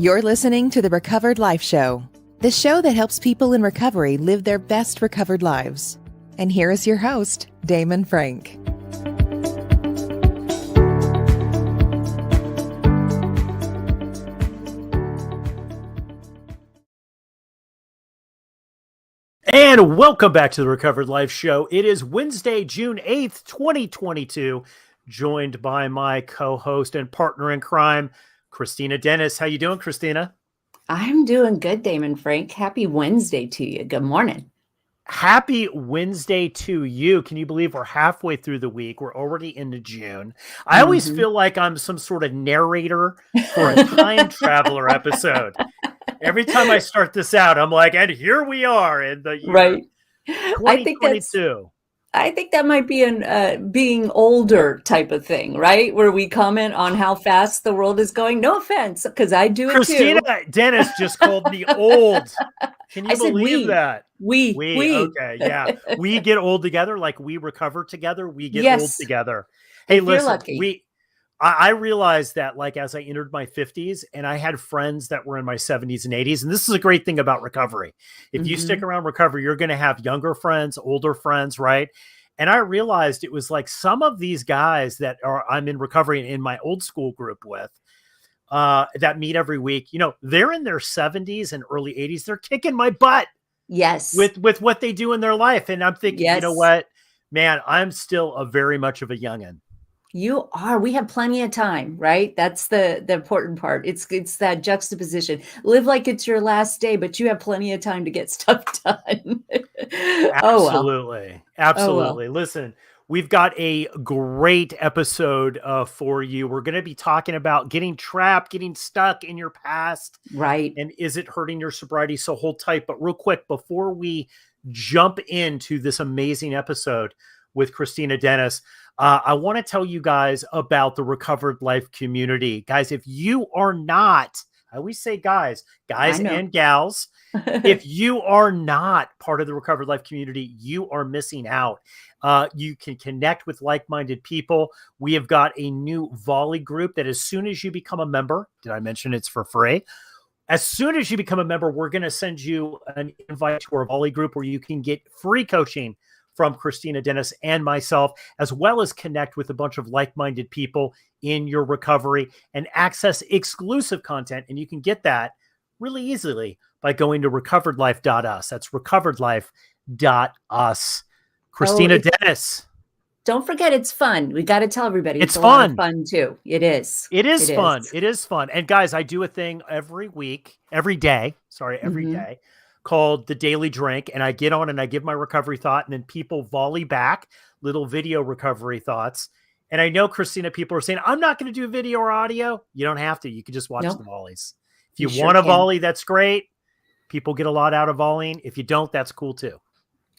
You're listening to the Recovered Life Show, the show that helps people in recovery live their best recovered lives. And here is your host, Damon Frank. And welcome back to the Recovered Life Show. It is Wednesday, June 8th, 2022, joined by my co-host and partner in crime, Kristina Dennis. How you doing, Kristina? I'm doing good, Damon Frank. Happy Wednesday to you. Good morning. Happy Wednesday to you. Can you believe we're halfway through the week? We're already into June. I always feel like I'm some sort of narrator for a time traveler episode. Every time I start this out, I'm like, and here we are in the year 2022. I think that might be an being older type of thing, right? Where we comment on how fast the world is going. No offense, because I do it too. Kristina Dennis just called me old. Can you believe that? We. Okay, yeah. We get old together, like we recover together. We get old together. Hey, listen, I realized that, like, as I entered my 50s and I had friends that were in my 70s and 80s, and this is a great thing about recovery. If you stick around recovery, you're going to have younger friends, older friends, right? And I realized it was like some of these guys that I'm in recovery and in my old school group with, that meet every week, you know, they're in their 70s and early 80s. They're kicking my butt. Yes. With what they do in their life. And I'm thinking, you know what, man, I'm still very much of a youngin'. You are. We have plenty of time, right? That's the important part. It's that juxtaposition. Live like it's your last day, but you have plenty of time to get stuff done. Absolutely. Absolutely. Oh, well. Listen, we've got a great episode for you. We're going to be talking about getting trapped, getting stuck in your past. Right. And is it hurting your sobriety? So hold tight. But real quick, before we jump into this amazing episode with Kristina Dennis, I want to tell you guys about the Recovered Life community. Guys, if you are not, I always say guys and gals, if you are not part of the Recovered Life community, you are missing out. You can connect with like-minded people. We have got a new volley group that as soon as you become a member, did I mention it's for free? As soon as you become a member, we're going to send you an invite to our volley group where you can get free coaching from Kristina Dennis and myself, as well as connect with a bunch of like-minded people in your recovery and access exclusive content. And you can get that really easily by going to recoveredlife.us. That's recoveredlife.us. Kristina Dennis. Don't forget, it's fun. We got to tell everybody it's fun. A lot of fun too. It is. It is fun. It is fun. And guys, I do a thing every day, called The Daily Drink. And I get on and I give my recovery thought, and then people volley back little video recovery thoughts. And I know, Kristina, people are saying, I'm not going to do video or audio. You don't have to. You can just watch the volleys. If you want to volley, that's great. People get a lot out of volleying. If you don't, that's cool too.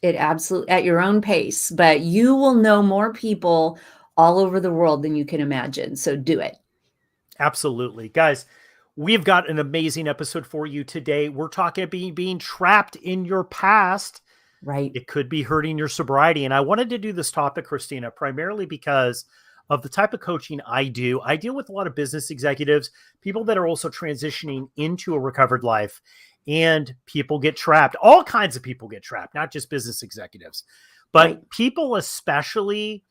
It absolutely, at your own pace, but you will know more people all over the world than you can imagine. So do it. Absolutely. Guys, we've got an amazing episode for you today. We're talking about being trapped in your past. Right. It could be hurting your sobriety. And I wanted to do this topic, Kristina, primarily because of the type of coaching I do. I deal with a lot of business executives, people that are also transitioning into a recovered life, and people get trapped. All kinds of people get trapped, not just business executives, but people especially,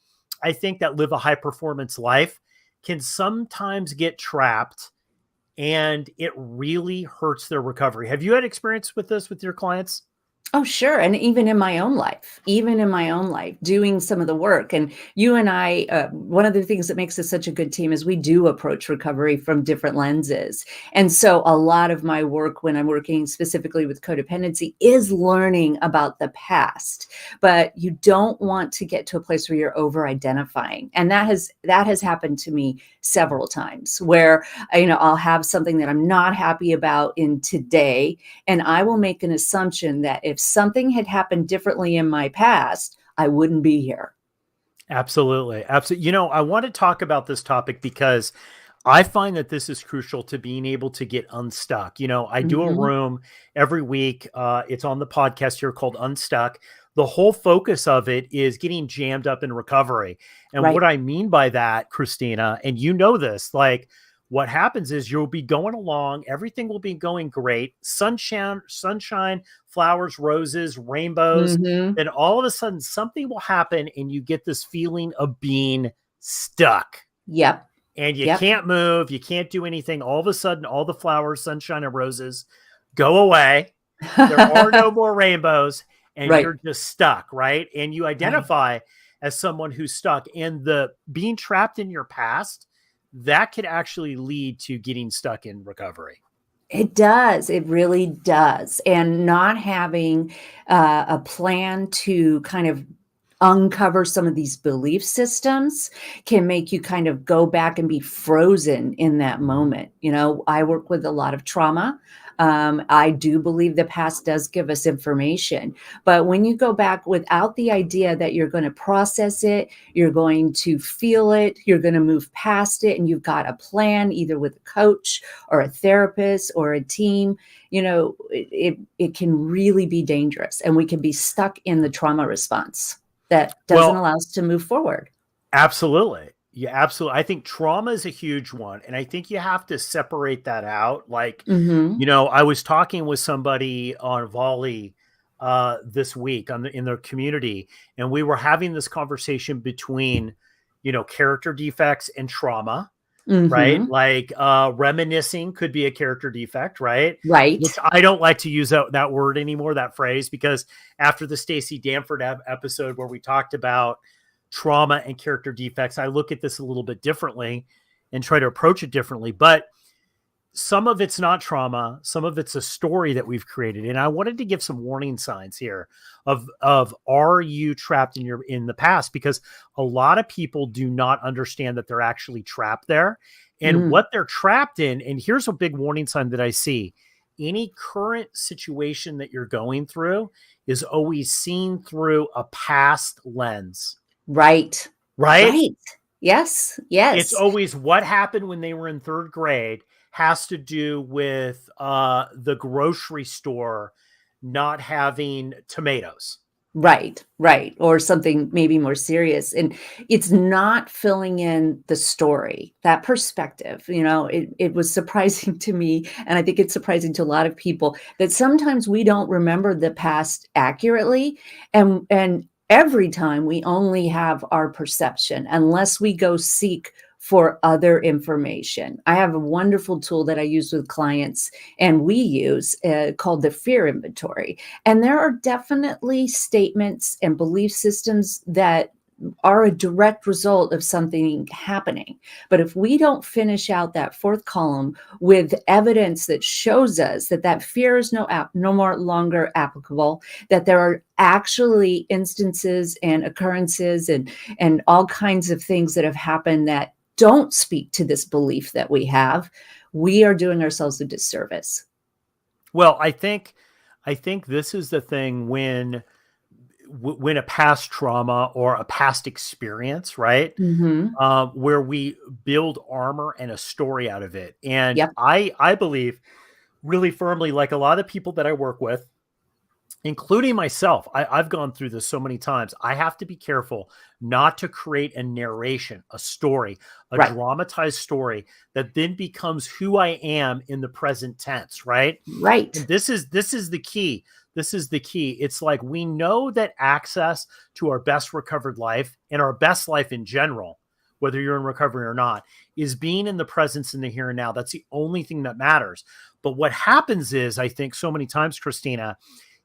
I think, that live a high performance life can sometimes get trapped, and it really hurts their recovery. Have you had experience with this with your clients? Oh, sure. And even in my own life, doing some of the work. And you and I, one of the things that makes us such a good team is we do approach recovery from different lenses. And so a lot of my work when I'm working specifically with codependency is learning about the past, but you don't want to get to a place where you're over-identifying. And that has happened to me several times where, I'll have something that I'm not happy about in today, and I will make an assumption that if something had happened differently in my past, I wouldn't be here. Absolutely. Absolutely. I want to talk about this topic because I find that this is crucial to being able to get unstuck. I do a room every week. It's on the podcast here called Unstuck. The whole focus of it is getting jammed up in recovery. And what I mean by that, Kristina, and you know this, like what happens is you'll be going along, everything will be going great, sunshine, flowers, roses, rainbows. Mhm. Then all of a sudden something will happen and you get this feeling of being stuck. Yep. And you Yep. can't move, you can't do anything. All of a sudden, all the flowers, sunshine, and roses go away. There are no more rainbows, and Right. you're just stuck, right? And you identify as someone who's stuck. And the being trapped in your past, that could actually lead to getting stuck in recovery. It does. It really does. And not having a plan to kind of uncover some of these belief systems can make you kind of go back and be frozen in that moment. You know, I work with a lot of trauma. I do believe the past does give us information, but when you go back without the idea that you're going to process it, you're going to feel it, you're going to move past it, and you've got a plan either with a coach or a therapist or a team, you know, it can really be dangerous, and we can be stuck in the trauma response that doesn't allow us to move forward. Absolutely. Yeah, absolutely. I think trauma is a huge one. And I think you have to separate that out. Like, Mm-hmm. you know, I was talking with somebody on Volley this week in their community, and we were having this conversation between, you know, character defects and trauma, right? Mm-hmm. Like reminiscing could be a character defect, right? Right. Which I don't like to use that word anymore, that phrase, because after the Stacey Danford episode where we talked about trauma and character defects, I look at this a little bit differently and try to approach it differently. But some of it's not trauma, some of it's a story that we've created. And I wanted to give some warning signs here of are you trapped in the past? Because a lot of people do not understand that they're actually trapped there and what they're trapped in. And here's a big warning sign that I see. Any current situation that you're going through is always seen through a past lens. Right. Right? Right. Yes. Yes. It's always what happened when they were in third grade has to do with the grocery store not having tomatoes. Right. Right. Or something maybe more serious. And it's not filling in the story, that perspective. You know, it was surprising to me. And I think it's surprising to a lot of people that sometimes we don't remember the past accurately. And every time we only have our perception unless we go seek for other information. I have a wonderful tool that I use with clients and we use called the fear inventory. And there are definitely statements and belief systems that are a direct result of something happening. But if we don't finish out that fourth column with evidence that shows us that that fear is no more longer applicable, that there are actually instances and occurrences and all kinds of things that have happened that don't speak to this belief that we have, we are doing ourselves a disservice. Well, I think this is the thing when a past trauma or a past experience, right? Mm-hmm. Where we build armor and a story out of it. And Yep. I believe really firmly, like a lot of people that I work with, including myself, I've gone through this so many times. I have to be careful not to create a narration, a story, a Right. dramatized story that then becomes who I am in the present tense, right? Right. And this is the key. This is the key. It's like we know that access to our best recovered life and our best life in general, whether you're in recovery or not, is being in the presence in the here and now. That's the only thing that matters. But what happens is, I think so many times, Kristina,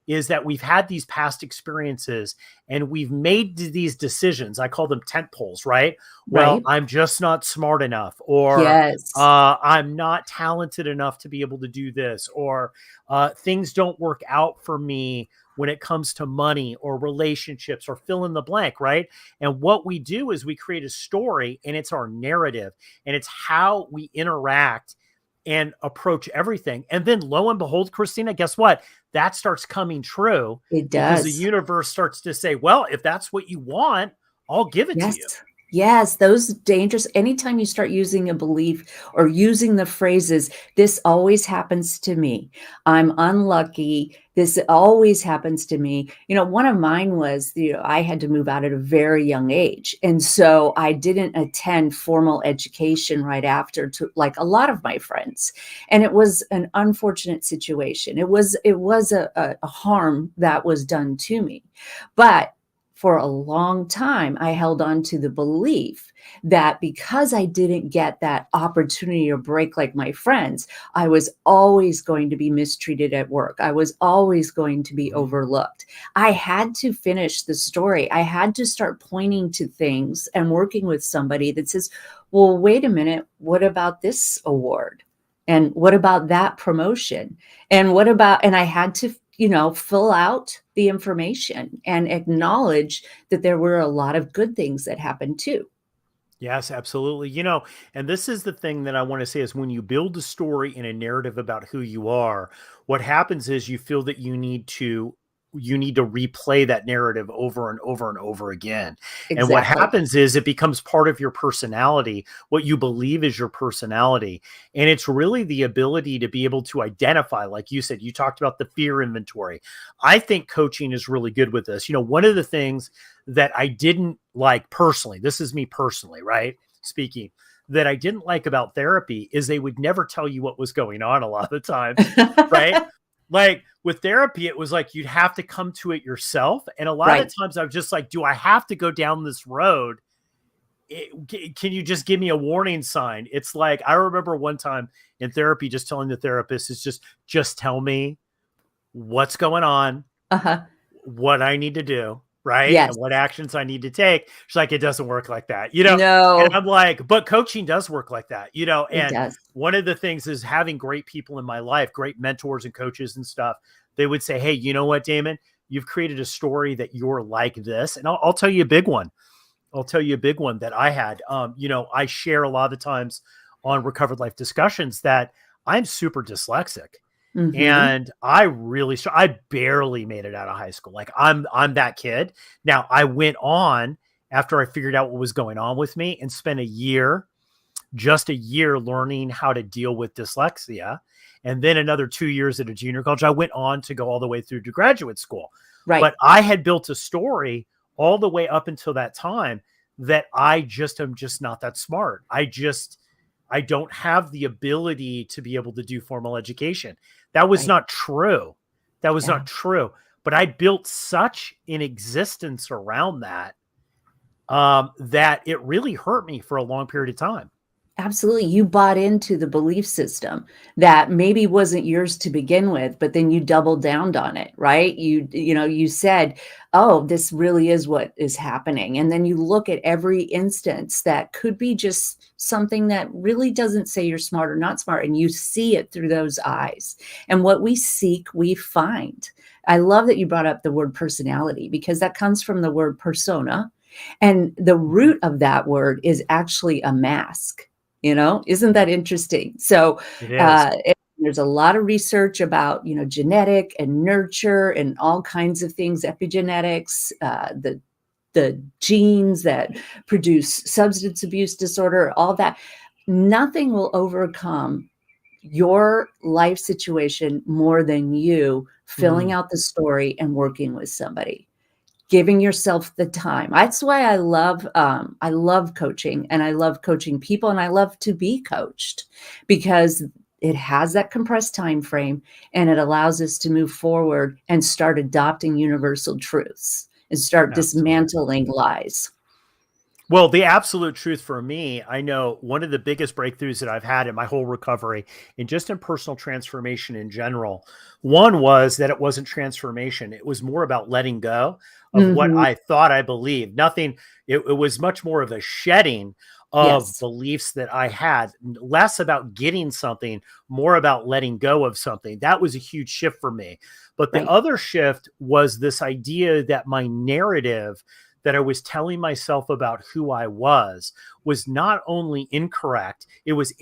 is that we've had these past experiences and we've made these decisions. I call them tent poles, right? Well, Right. I'm just not smart enough, or Yes. I'm not talented enough to be able to do this, or things don't work out for me when it comes to money or relationships or fill in the blank, right? And what we do is we create a story, and it's our narrative, and it's how we interact and approach everything. And then lo and behold, Kristina, guess what? That starts coming true. It Because does. the universe starts to say, well, if that's what you want, I'll give it to you. Yes. Yes, those dangerous, anytime you start using a belief or using the phrases, this always happens to me. I'm unlucky. This always happens to me. One of mine was, I had to move out at a very young age. And so I didn't attend formal education right after, to like a lot of my friends. And it was an unfortunate situation. It was a harm that was done to me. But for a long time, I held on to the belief that because I didn't get that opportunity or break like my friends, I was always going to be mistreated at work. I was always going to be overlooked. I had to finish the story. I had to start pointing to things and working with somebody that says, well, wait a minute, what about this award? And what about that promotion? And I had to fill out the information and acknowledge that there were a lot of good things that happened too. Yes, absolutely. And this is the thing that I want to say is when you build a story and a narrative about who you are, what happens is you feel that you need to replay that narrative over and over and over again. And what Exactly. happens is it becomes part of your personality, what you believe is your personality. And it's really the ability to be able to identify, like you said, you talked about the fear inventory. I think coaching is really good with this. One of the things that I didn't like personally, this is me personally, right? Speaking, that I didn't like about therapy is they would never tell you what was going on a lot of the times, right? Like with therapy, it was like you'd have to come to it yourself. And a lot of Right. times I was just like, do I have to go down this road? Can you just give me a warning sign? It's like, I remember one time in therapy, just telling the therapist is just tell me what's going on, Uh-huh. what I need to do, right? And Yes. what actions I need to take. She's like, it doesn't work like that, And No, I'm like, but coaching does work like that, it And does. one of the things is having great people in my life, great mentors and coaches and stuff. They would say, hey, you know what, Damon? You've created a story that you're like this. And I'll tell you a big one. I'll tell you a big one that I had. I share a lot of the times on Recovered Life Discussions that I'm super dyslexic. Mhm. And I barely made it out of high school. Like I'm that kid. Now I went on after I figured out what was going on with me and spent just a year learning how to deal with dyslexia. And then another 2 years at a junior college. I went on to go all the way through to graduate school. Right. But I had built a story all the way up until that time that am just not that smart. I don't have the ability to be able to do formal education. That was Right. not true. That was Yeah. not true. But I built such an existence around that that it really hurt me for a long period of time. Absolutely. You bought into the belief system that maybe wasn't yours to begin with, but then you doubled down on it, right? You said, "Oh, this really is what is happening." And then you look at every instance that could be just something that really doesn't say you're smart or not smart, and you see it through those eyes. And what we seek, we find. I love that you brought up the word personality because that comes from the word persona. And the Mhm. root of that word is actually a mask. Isn't that interesting? So It is. there's a lot of research about, genetic and nurture and all kinds of things, epigenetics, the genes that produce substance abuse disorder, all that. Nothing will overcome your life situation more than you filling Mm. out the story and working with somebody, giving yourself the time. That's why I love coaching, and I love coaching people, and I love to be coached because it has that compressed time frame, and it allows us to move forward and start adopting universal truths and start Absolutely. dismantling lies. Well, the absolute truth for me, I know one of the biggest breakthroughs that I've had in my whole recovery and just in personal transformation in general, one was that it wasn't transformation. It was more about letting go of what Mhm. I thought I believed. Nothing, it was much more of a shedding of Yes. beliefs that I had, less about getting something, more about letting go of something. That was a huge shift for me. But the Right. other shift was this idea that my narrative that I was telling myself about who I was not only incorrect, it was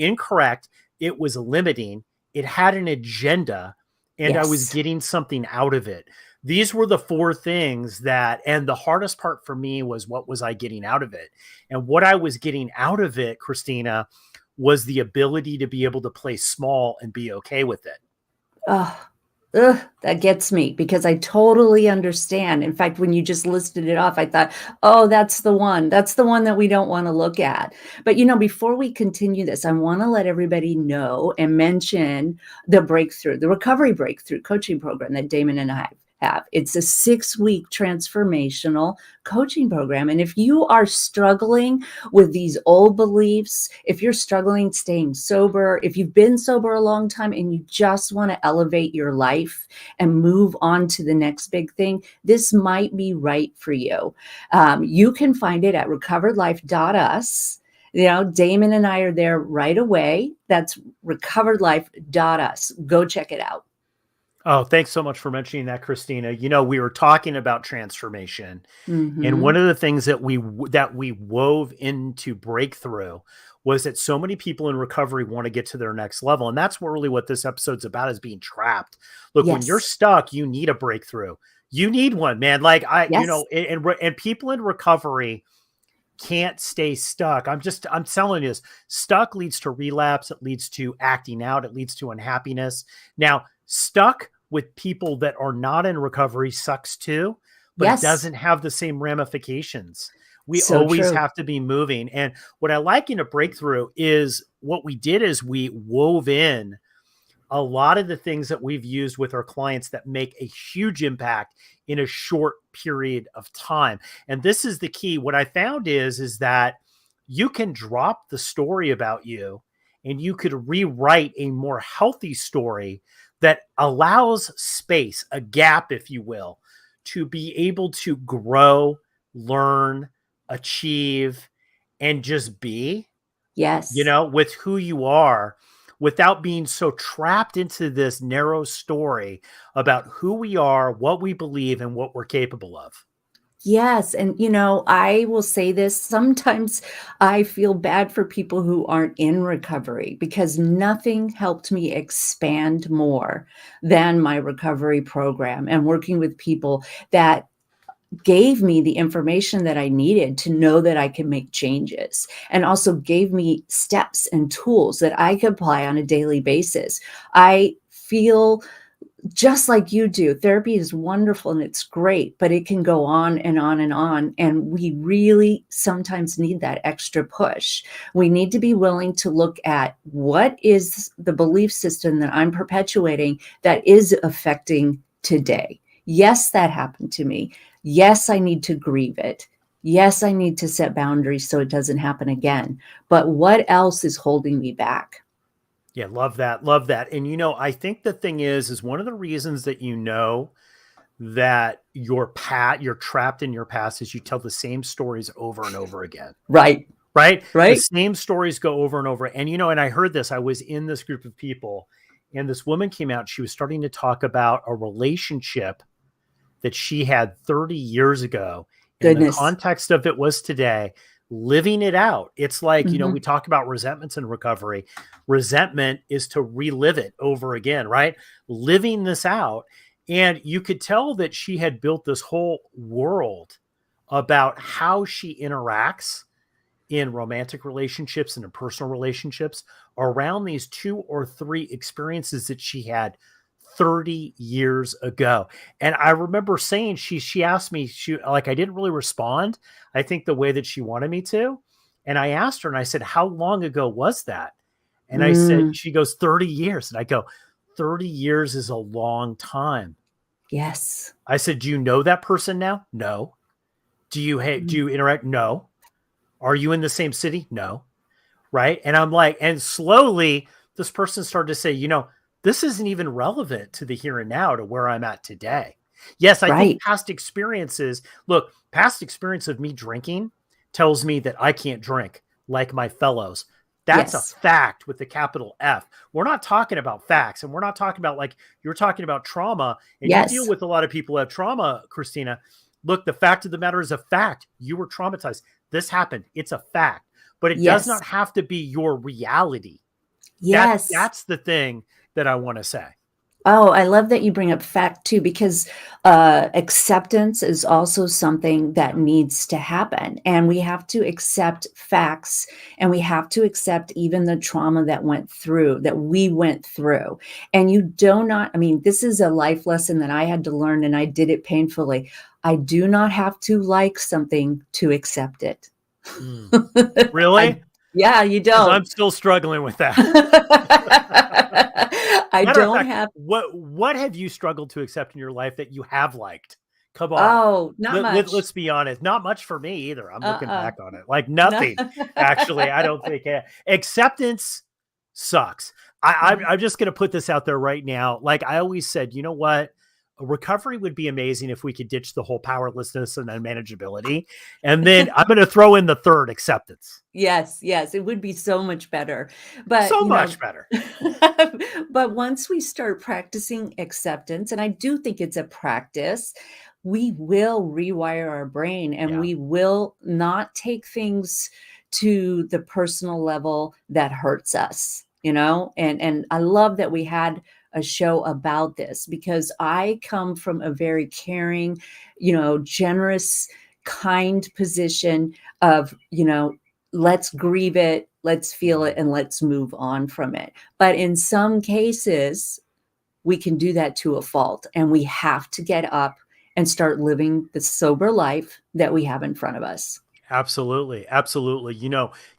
limiting, it had an agenda, and I was Yes. getting something out of it. these were the four things that, and the hardest part for me was, what was I getting out of it? And what I was getting out of it, Kristina, was the ability to be able to play small and be okay with it. Oh, ugh, that gets me because I totally understand. In fact, when you just listed it off, I thought, oh, that's the one. That's the one that we don't want to look at. But, before we continue this, I want to let everybody know and mention the recovery breakthrough coaching program that Damon and I have. It's a 6-week transformational coaching program. And if you are struggling with these old beliefs, if you're struggling staying sober, if you've been sober a long time and you just want to elevate your life and move on to the next big thing, this might be right for you. You can find it at recoveredlife.us. Damon and I are there right away. That's recoveredlife.us. Go check it out. Oh, thanks so much for mentioning that, Kristina. We were talking about transformation, and one of the things that we wove into Breakthrough was that so many people in recovery want to get to their next level, and that's really what this episode's about: is being trapped. Look, when you're stuck, you need a breakthrough. You need one, man. Like and people in recovery can't stay stuck. I'm telling you this. Stuck leads to relapse. It leads to acting out. It leads to unhappiness. Now, stuck with people that are not in recovery sucks too, but it doesn't have the same ramifications. We always have to be moving. And what I like in a breakthrough is what we did is we wove in a lot of the things that we've used with our clients that make a huge impact in a short period of time. And this is the key. What I found is that you can drop the story about you and you could rewrite a more healthy story that allows space, a gap, if you will, to be able to grow, learn, achieve, and just be, with who you are, without being so trapped into this narrow story about who we are, what we believe, and what we're capable of. Yes. And, I will say this, sometimes I feel bad for people who aren't in recovery because nothing helped me expand more than my recovery program and working with people that gave me the information that I needed to know that I can make changes, and also gave me steps and tools that I could apply on a daily basis. I feel just like you do. Therapy is wonderful and it's great, but it can go on and on and on. And we really sometimes need that extra push. We need to be willing to look at what is the belief system that I'm perpetuating that is affecting today. Yes, that happened to me. Yes, I need to grieve it. Yes, I need to set boundaries so it doesn't happen again. But what else is holding me back? Yeah, love that. Love that. And, I think the thing is one of the reasons that that you're trapped in your past is you tell the same stories over and over again. Right. The same stories go over and over. And, and I heard this, I was in this group of people and this woman came out, she was starting to talk about a relationship that she had 30 years ago. Goodness. And the context of it was today. Living it out. It's like, we talk about resentments in recovery. Resentment is to relive it over again, right? Living this out. And you could tell that she had built this whole world about how she interacts in romantic relationships and in personal relationships around these 2 or 3 experiences that she had 30 years ago. And I remember saying, she asked me, I didn't really respond, I think the way that she wanted me to. And I asked her and I said, how long ago was that? And I said, she goes, 30 years. And I go, 30 years is a long time. Yes. I said, do you know that person now? No. Do you interact? No. Are you in the same city? No. Right. And I'm like, and slowly this person started to say, this isn't even relevant to the here and now, to where I'm at today. Yes, I think past experience of me drinking tells me that I can't drink like my fellows. That's a fact with the capital F. We're not talking about facts, and we're not talking about, like you're talking about, trauma. And you deal with a lot of people who have trauma, Kristina. Look, the fact of the matter is a fact. You were traumatized. This happened. It's a fact. But it does not have to be your reality. Yes. That's the thing that I want to say. Oh, I love that you bring up fact too, because acceptance is also something that needs to happen. And we have to accept facts, and we have to accept even the trauma that we went through. And you do not, I mean, this is a life lesson that I had to learn, and I did it painfully. I do not have to like something to accept it. Really? Yeah, you Because I'm don't. still struggling with that. I Matter of don't fact, have. what have you struggled to accept in your life that you have liked? Come on. Oh, not much. Let's be honest. Not much for me either. I'm looking Uh-uh. back on it. Like No. nothing, actually. I don't think acceptance sucks. I'm just going to put this out there right now. Like I always said, you know what? Recovery would be amazing if we could ditch the whole powerlessness and unmanageability. And then I'm going to throw in the third, acceptance. Yes, it would be so much better. But So much better. but once we start practicing acceptance, and I do think it's a practice, we will rewire our brain, and Yeah. we will not take things to the personal level that hurts us, and I love that we had a show about this, because I come from a very caring, generous, kind position of, let's grieve it, let's feel it, and let's move on from it. But in some cases, we can do that to a fault, and we have to get up and start living the sober life that we have in front of us. Absolutely. Absolutely.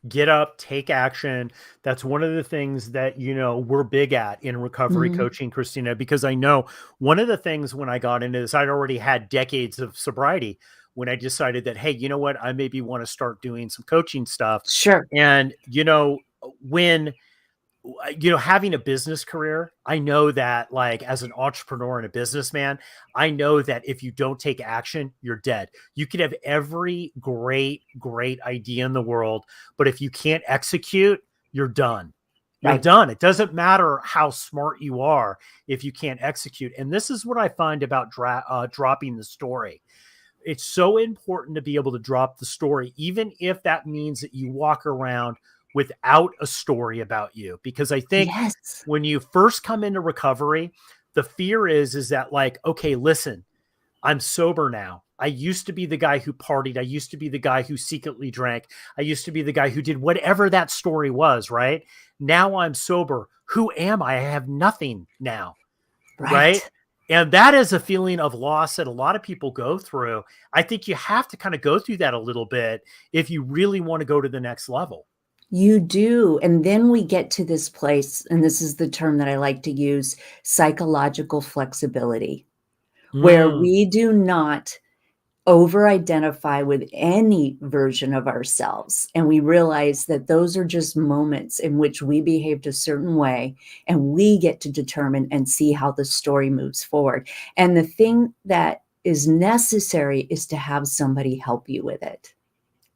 Get up, take action. That's one of the things that, we're big at in recovery coaching, Kristina, because I know one of the things when I got into this, I'd already had decades of sobriety when I decided that, hey, you know what, I maybe want to start doing some coaching stuff. Sure. And, when having a business career, I know that like as an entrepreneur and a businessman, I know that if you don't take action, you're dead. You could have every great idea in the world, but if you can't execute, you're done. You're Right. done. It doesn't matter how smart you are if you can't execute. And this is what I find about dropping the story. It's so important to be able to drop the story, even if that means that you walk around without a story about you. Because I think Yes. when you first come into recovery, the fear is that like, okay, listen, I'm sober now. I used to be the guy who partied. I used to be the guy who secretly drank. I used to be the guy who did whatever that story was, right? Now I'm sober. Who am I? I have nothing now, right? And that is a feeling of loss that a lot of people go through. I think you have to kind of go through that a little bit if you really want to go to the next level. You do. And then we get to this place, and this is the term that I like to use, psychological flexibility, where we do not over-identify with any version of ourselves. And we realize that those are just moments in which we behaved a certain way, and we get to determine and see how the story moves forward. And the thing that is necessary is to have somebody help you with it.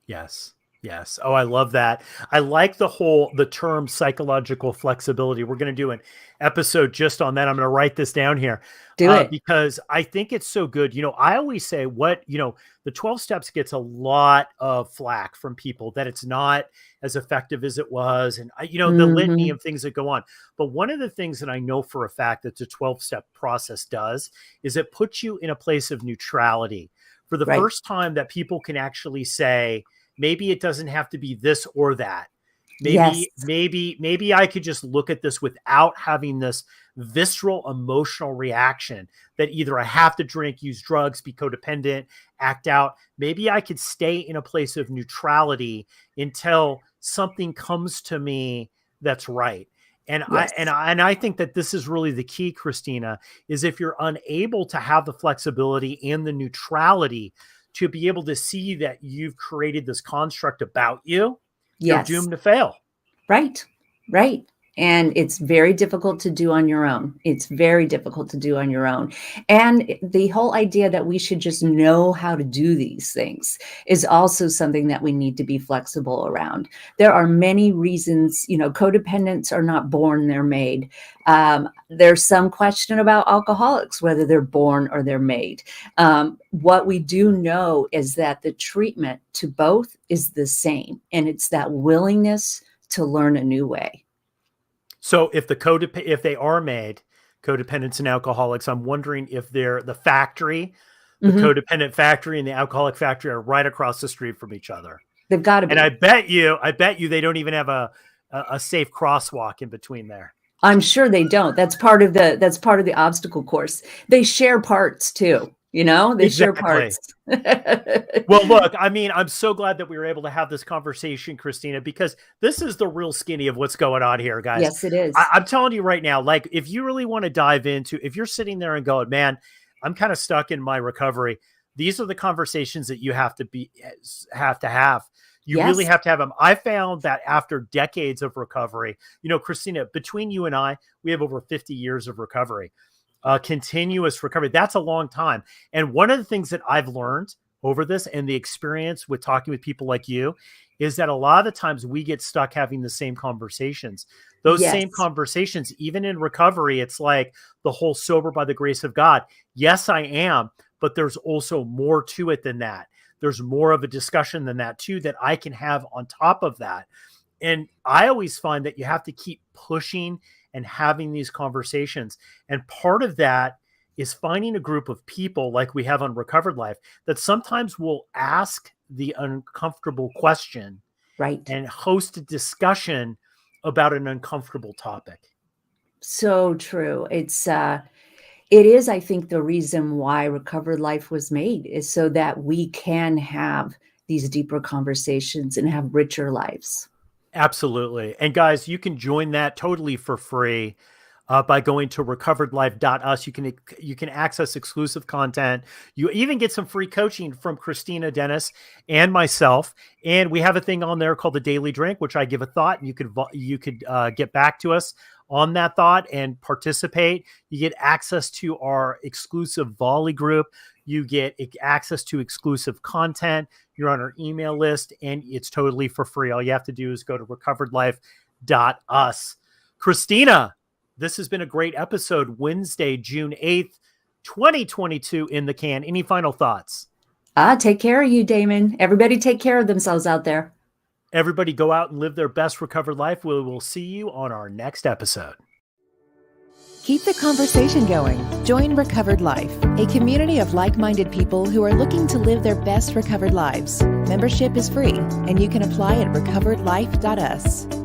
Yes. Yes. Oh, I love that. I like the term psychological flexibility. We're going to do an episode just on that. I'm going to write this down here. Do it. Because I think it's so good. I always say the 12 steps gets a lot of flack from people that it's not as effective as it was. And the litany of things that go on. But one of the things that I know for a fact that the 12-step process does is it puts you in a place of neutrality for the first time, that people can actually say, maybe it doesn't have to be this or that. Maybe I could just look at this without having this visceral emotional reaction that either I have to drink, use drugs, be codependent, act out. Maybe I could stay in a place of neutrality until something comes to me that's right. And I think that this is really the key, Kristina, is if you're unable to have the flexibility and the neutrality to be able to see that you've created this construct about you, you're doomed to fail. Right. And it's very difficult to do on your own. And the whole idea that we should just know how to do these things is also something that we need to be flexible around. There are many reasons, codependents are not born, they're made. There's some question about alcoholics, whether they're born or they're made. What we do know is that the treatment to both is the same, and it's that willingness to learn a new way. So if they are made, codependents and alcoholics. I'm wondering if they're the factory, the Mhm. codependent factory and the alcoholic factory are right across the street from each other. They've got to be. And I bet you they don't even have a safe crosswalk in between there. I'm sure they don't. That's part of the obstacle course. They share parts too, they share Exactly. parts. Well, look, I mean, I'm so glad that we were able to have this conversation, Kristina, because this is the real skinny of what's going on here, guys. Yes, it is. I'm telling you right now, like, if you really want to dive into, if you're sitting there and going, man, I'm kind of stuck in my recovery, these are the conversations that you have to have. You really have to have them. I found that after decades of recovery, Kristina, between you and I, we have over 50 years of recovery, continuous recovery. That's a long time. And one of the things that I've learned over this and the experience with talking with people like you is that a lot of the times we get stuck having the same conversations. Those same conversations, even in recovery, it's like the whole sober by the grace of God. Yes, I am, but there's also more to it than that. There's more of a discussion than that too, that I can have on top of that. And I always find that you have to keep pushing and having these conversations. And part of that is finding a group of people like we have on Recovered Life that sometimes will ask the uncomfortable question, right, and host a discussion about an uncomfortable topic. So true. It is, I think, the reason why Recovered Life was made, is so that we can have these deeper conversations and have richer lives. Absolutely. And guys, you can join that totally for free by going to recoveredlife.us. You can access exclusive content. You even get some free coaching from Kristina Dennis and myself. And we have a thing on there called the Daily Drink, which I give a thought, and you could get back to us on that thought and participate. You get access to our exclusive volley group. You get access to exclusive content. You're on our email list, and it's totally for free. All you have to do is go to recoveredlife.us. Kristina, this has been a great episode. Wednesday, June 8th, 2022 in the can. Any final thoughts? Take care of you, Damon. Everybody take care of themselves out there. Everybody go out and live their best recovered life. We will see you on our next episode. Keep the conversation going. Join Recovered Life, a community of like-minded people who are looking to live their best recovered lives. Membership is free, and you can apply at recoveredlife.us.